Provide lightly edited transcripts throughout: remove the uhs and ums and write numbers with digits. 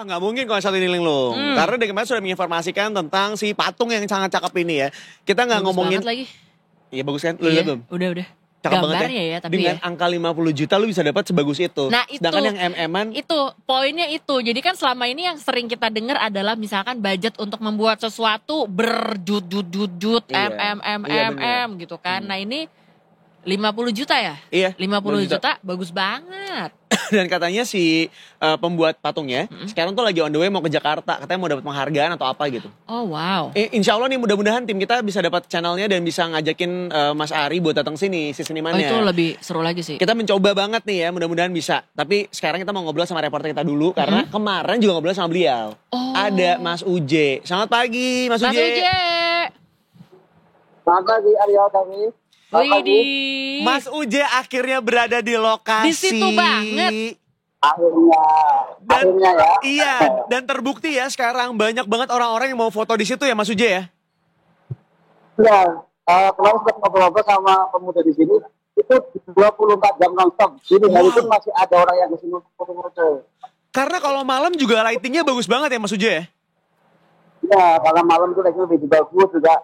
Wah, nggak mungkin kalau satu ini linglung. Karena dari kemarin sudah menginformasikan tentang si patung yang sangat cakep ini ya. Kita nggak ngomongin. Bagus banget lagi. Iya bagus kan? Lu Iya, lihat belum? udah. Cakep Gambarnya banget ya, tapi dengan ya. angka 50 juta lu bisa dapat sebagus itu. Nah itu, sedangkan yang MM-an itu poinnya itu. Jadi kan selama ini yang sering kita dengar adalah misalkan budget untuk membuat sesuatu berjut-jut-jut Iya. M gitu kan. Nah ini 50 juta ya? Iya, 50 juta bagus banget. dan katanya si pembuat patungnya sekarang tuh lagi on the way mau ke Jakarta, katanya mau dapat penghargaan atau apa gitu. Oh wow. Insya Allah nih mudah-mudahan tim kita bisa dapat channelnya dan bisa ngajakin Mas Ari buat datang sini si Oh senimannya. itu lebih seru lagi sih. Kita mencoba banget nih ya, mudah-mudahan bisa. Tapi sekarang kita mau ngobrol sama reporter kita dulu karena kemarin juga ngobrol sama beliau. Oh. Ada Mas Uje. Selamat pagi Mas Uje. Mas Uje. Selamat pagi Aryo Dami. Widih. Mas Uje akhirnya berada di lokasi. Di situ banget. Akhirnya ya. Iya, dan terbukti ya sekarang banyak banget orang-orang yang mau foto di situ ya Mas Uje ya. Ya, kemarin sempat ngobrol-ngobrol sama pemuda di sini, itu 24 jam nonstop. Jadi hari itu masih ada orang yang kesini foto-foto. Karena kalau malam juga lightingnya bagus banget ya Mas Uje ya. Ya, karena malam itu lighting lebih bagus juga,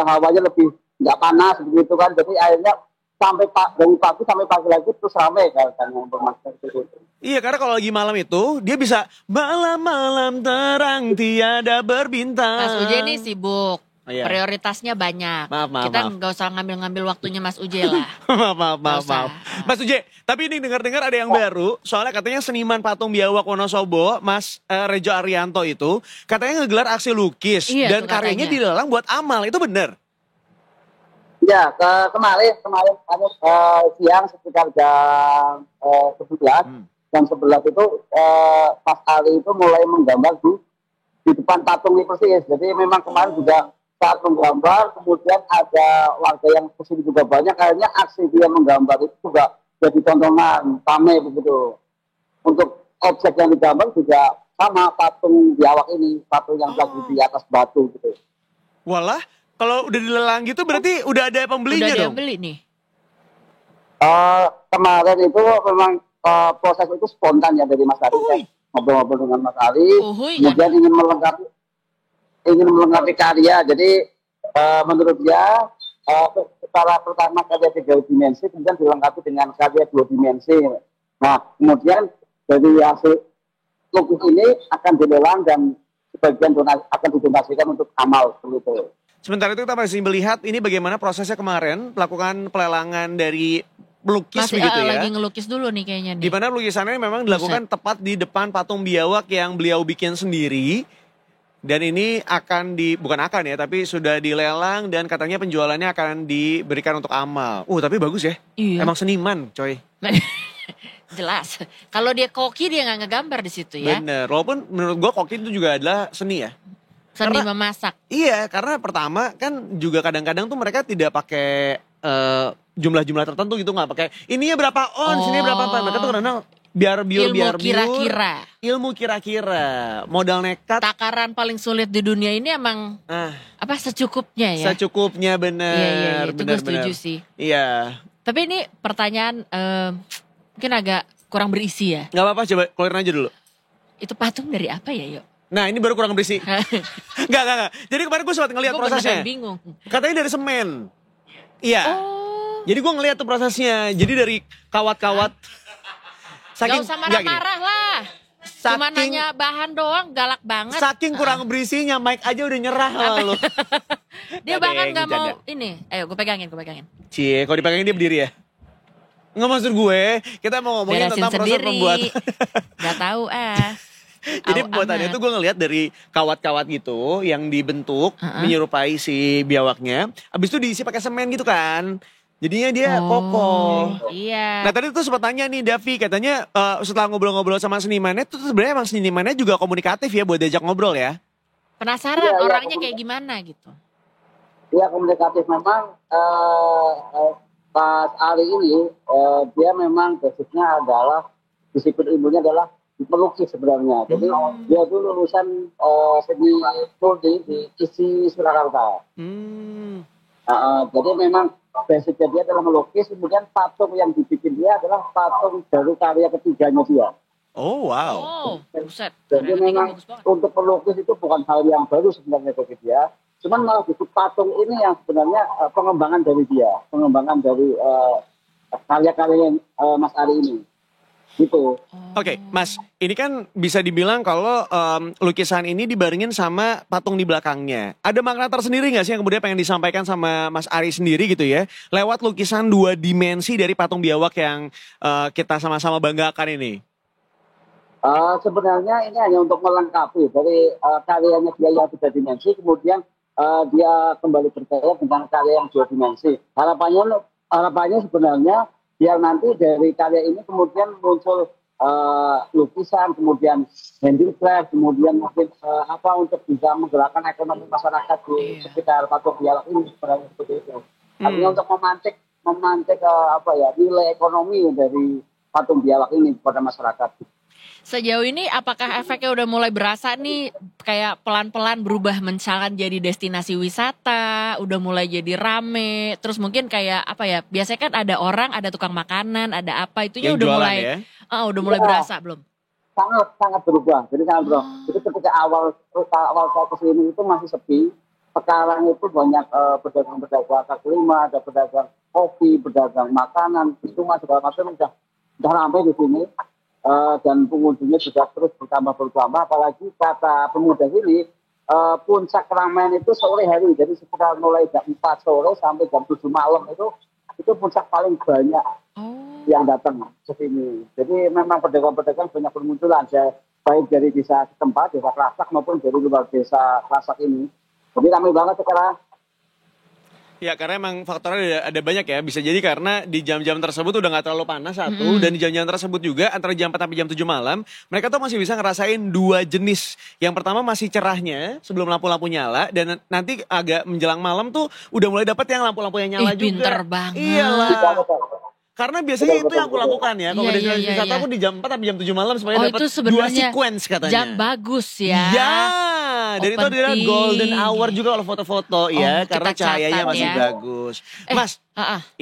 hawanya lebih nggak panas begitu kan. Jadi akhirnya sampai dari pagi sampai pagi lagi terus ramai kan yang bermaksud itu. Iya, karena kalau lagi malam itu dia bisa malam-malam terang tiada berbintang. Mas Uje ini sibuk. Oh, iya. Prioritasnya banyak. Maaf. Kita nggak usah ngambil-ngambil waktunya Mas Uje lah. maaf. Mas Uje, tapi ini dengar-dengar ada yang baru. Soalnya katanya seniman patung biawak Wonosobo, Mas Rejo Arianto itu, katanya ngegelar aksi lukis. Iya, dan tuh karyanya katanya. dilelang buat amal, itu bener? Ya, kemarin siang sekitar jam 11, jam 11 itu Mas Ali itu mulai menggambar di depan patung itu persis. Jadi memang kemarin juga saat menggambar, kemudian ada warga yang kesini juga banyak, kayaknya aksi dia menggambar itu juga jadi tontonan, ramai begitu. Untuk objek yang digambar juga sama patung biawak ini, patung yang lagi di atas batu gitu. Walah, kalau udah dilelang gitu berarti udah ada pembelinya Udah ada dong? yang beli nih. Kemarin itu memang proses itu spontan ya dari Mas Ali. Ngobrol-ngobrol dengan Mas Ali, kemudian ingin melengkapi karya. Jadi menurut dia secara pertama karya 3 dimensi, kemudian dilengkapi dengan karya 2 dimensi. Nah, kemudian dari hasil lukis ini akan dilelang dan sebagian akan didonasikan untuk amal begitu. Sementara itu kita masih melihat ini bagaimana prosesnya kemarin melakukan pelelangan dari pelukis Masih begitu ya. lagi ngelukis dulu nih kayaknya nih. Di mana lukisannya memang dilakukan tepat di depan patung biawak yang beliau bikin sendiri. Dan ini bukan akan ya, tapi sudah dilelang dan katanya penjualannya akan diberikan untuk amal. Tapi bagus ya. Iya. Emang seniman, coy. Jelas. Kalau dia koki dia nggak ngegambar di situ ya. Bener. Walaupun menurut gua koki itu juga adalah seni ya. Seni memasak. Iya, karena pertama kan juga kadang-kadang tuh mereka tidak pakai jumlah-jumlah tertentu gitu, nggak pakai ininya berapa ons, ini berapa apa. Mereka tuh kadang biar kira-kira. Ilmu kira-kira, modal nekat. Takaran paling sulit di dunia ini emang secukupnya ya. Secukupnya bener. Iya, itu gue setuju sih. Iya. Tapi ini pertanyaan mungkin agak kurang berisi ya. Gak apa-apa, coba keluarin aja dulu. Itu patung dari apa ya, Yuk? Nah, ini baru kurang berisi. Enggak. Jadi kemarin gue sempat ngeliat prosesnya. Gue bingung. Katanya dari semen. Iya. Jadi gue ngeliat tuh prosesnya. Jadi dari kawat-kawat. Gak usah marah-marah lah. Cuma nanya bahan doang, galak banget. Saking kurang berisinya, Mike aja udah nyerah lalu. Dia bahkan gak mau ini. Ayo gue pegangin. Cie, kalau dipegangin dia berdiri ya? Nggak, maksud gue, kita mau ngomongin tentang proses pembuatan. Gak tahu Jadi pembuatannya tuh gue ngeliat dari kawat-kawat gitu yang dibentuk menyerupai si biawaknya. Abis itu diisi pakai semen gitu kan. Jadinya dia kokoh. Iya. Nah tadi tuh sempat tanya nih Davi, katanya setelah ngobrol-ngobrol sama senimannya tuh sebenarnya emang senimannya juga komunikatif ya buat diajak ngobrol ya. Penasaran orangnya kayak gimana gitu. Iya, komunikatif memang. Pas Ali ini dia memang basicnya adalah disiplin ilmunya adalah melukis sebenarnya. Jadi dia itu lulusan seni multi di ISI Surakarta. Jadi memang basicnya dia adalah melukis, kemudian patung yang dibikin dia adalah patung dari karya ketiganya dia. Oh wow. Oh, buset. Jadi Handwriting-nya memang bagus banget. untuk pelukis itu bukan hal yang baru sebenarnya bagi dia. Cuman malah justru patung ini yang sebenarnya pengembangan dari dia, pengembangan dari karya-karya Mas Ari ini. Gitu. Oke, Mas, ini kan bisa dibilang kalau lukisan ini dibarengin sama patung di belakangnya. Ada makna tersendiri nggak sih yang kemudian pengen disampaikan sama Mas Ari sendiri gitu ya, lewat lukisan 2 dimensi dari patung biawak yang kita sama-sama banggakan ini? Sebenarnya ini hanya untuk melengkapi dari karyanya dia yang 3 dimensi, kemudian dia kembali berkarya dengan karya yang 2 dimensi. Harapannya sebenarnya biar nanti dari karya ini kemudian muncul lukisan, kemudian handicraft, kemudian mungkin untuk bisa menggerakkan ekonomi masyarakat di sekitar patung biawak ini, sebenarnya seperti itu. Artinya untuk memantik nilai ekonomi dari patung biawak ini kepada masyarakat. Sejauh ini apakah efeknya udah mulai berasa nih, kayak pelan-pelan berubah misalkan jadi destinasi wisata, udah mulai jadi rame, terus mungkin kayak biasanya kan ada orang, ada tukang makanan, ada apa, itunya Yang udah jualan mulai ya? udah mulai berasa belum? Sangat berubah. Jadi sangat berubah. Jadi ketika awal saya kesini itu masih sepi. Sekarang itu banyak pedagang-pedagang kaki lima, ada pedagang kopi, pedagang makanan, itu segala macam udah ramai di sini. Dan pengunjungnya juga terus bertambah. Apalagi kata pemuda ini, puncak keramaian itu sore hari. Jadi sekitar mulai jam 4 sore sampai jam 7 malam itu puncak paling banyak yang datang ke sini. Jadi memang pedagang-pedagang banyak bermunculan, baik dari desa setempat, desa Kerasak maupun dari luar desa Kerasak ini. Jadi ramai banget sekarang. Ya karena emang faktornya ada banyak ya. Bisa jadi karena di jam-jam tersebut udah gak terlalu panas satu. Dan di jam-jam tersebut juga antara jam 4 sampai jam 7 malam. Mereka tuh masih bisa ngerasain 2 jenis. Yang pertama masih cerahnya sebelum lampu-lampu nyala. Dan nanti agak menjelang malam tuh udah mulai dapat yang lampu-lampu yang nyala juga. Pinter banget. Iyalah. Karena biasanya itu yang aku lakukan ya. Kalau Iya, destinasi iya, wisata iya. aku di jam 4 sampai jam 7 malam supaya dapat itu 2 sebenarnya sequence katanya. jam bagus ya. Ya, dan itu adalah penting. golden hour juga kalau foto-foto ya, karena kita cahayanya catat masih ya. bagus. Mas,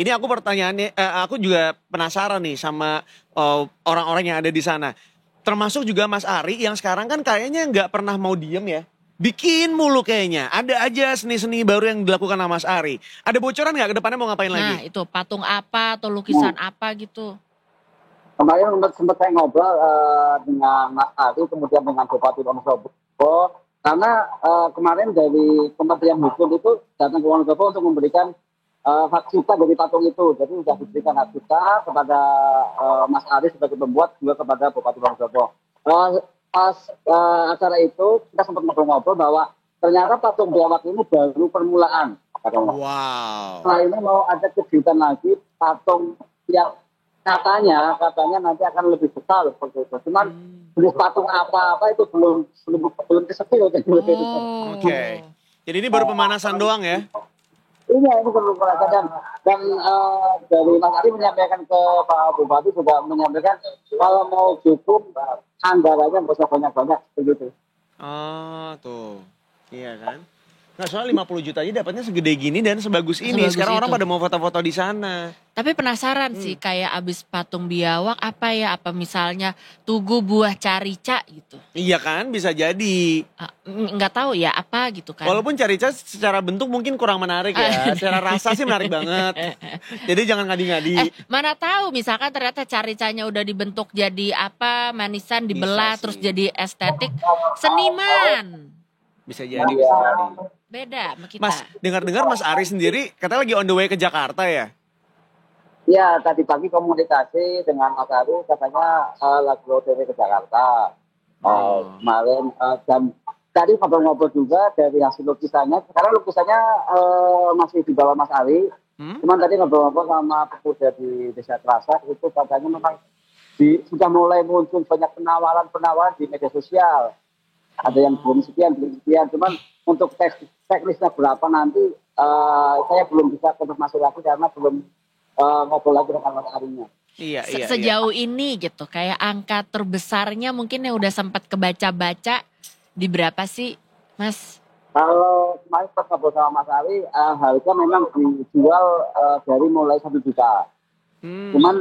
ini aku pertanyaannya, aku juga penasaran nih sama orang-orang yang ada di sana. Termasuk juga Mas Ari yang sekarang kan kayaknya nggak pernah mau diem ya. Bikin mulu kayaknya. Ada aja seni-seni baru yang dilakukan sama Mas Ari. Ada bocoran nggak ke depannya mau ngapain Nah lagi? itu patung apa atau lukisan apa gitu. Kemarin sempat saya ngobrol dengan Mas Ari, kemudian dengan Bupati Wonosobo, karena kemarin dari Kementerian Hukum itu datang ke Wonosobo untuk memberikan hak cipta dari patung itu. Jadi sudah diberikan hak cipta kepada Mas Ari sebagai pembuat, juga kepada Bupati Wonosobo. Pas acara itu kita sempat ngobrol-ngobrol bahwa ternyata patung biawak ini baru permulaan. Wow. Setelah ini mau ada kejutan lagi patung yang katanya nanti akan lebih besar seperti itu. Cuman jenis patung apa itu belum kesetil. Oke. Jadi ini baru pemanasan doang ya? Ini perlu perhatian dan dari Mas Ari menyampaikan ke Pak Bupati juga menyampaikan kalau mau dukung anggarannya nggak usah banyak-banyak begitu. Oh tuh, iya kan? Nggak, soalnya 50 juta aja dapatnya segede gini dan sebagus ini. Sebagus Sekarang orang itu. pada mau foto-foto di sana. Tapi penasaran sih kayak abis patung biawak apa misalnya Tugu Buah Carica gitu. Iya kan, bisa jadi. Nggak tahu ya apa gitu kan. Walaupun carica secara bentuk mungkin kurang menarik ya. Secara rasa sih menarik banget. Jadi jangan ngadi-ngadi. Mana tahu misalkan ternyata caricanya udah dibentuk jadi apa, manisan dibelah Bisa terus sih. jadi estetik. Seniman. Bisa jadi, bisa jadi. Beda sama kita. Mas, dengar-dengar Mas Ari sendiri katanya lagi on the way ke Jakarta ya? Ya, tadi pagi komunikasi dengan Mas Ari katanya lagi OTW ke Jakarta. Kemarin dan tadi ngobrol-ngobrol juga dari hasil lukisannya. Sekarang lukisannya masih di bawah Mas Ari. Cuman tadi ngobrol-ngobrol sama pemuda di Desa Kerasak itu katanya memang sudah mulai muncul banyak penawaran di media sosial. Ada yang belum sekian. Cuman untuk teknisnya berapa nanti saya belum bisa konfirmasi lagi karena belum ngobrol lagi dengan Mas Arinya. Iya. Sejauh ini gitu, kayak angka terbesarnya mungkin yang udah sempat kebaca-baca di berapa sih, Mas? Kalau kemarin pas ngobrol sama Mas Ari, harga memang dijual dari mulai 1 juta. Cuman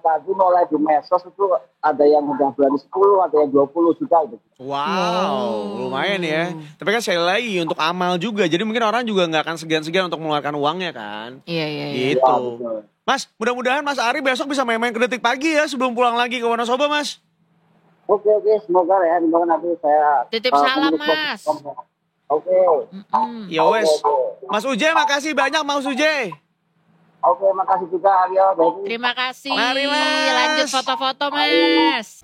tadi mulai di medsos itu ada yang udah berani 10, ada yang 20 juta gitu. Wow, lumayan ya. Tapi kan sekali lagi untuk amal juga. Jadi mungkin orang juga nggak akan segan-segan untuk mengeluarkan uangnya kan. Iya. Gitu. Ya, betul. Mas, mudah-mudahan Mas Ari besok bisa main-main ke Detik Pagi ya sebelum pulang lagi ke Wonosobo, Mas. Oke, semoga ya, semoga nanti saya Titip salam, Mas. Oke. Ya wes. Mas Uje, makasih banyak Mas Uje. Oke, makasih juga Aryo. Terima kasih. Mari, Mas. Lanjut foto-foto, Mas.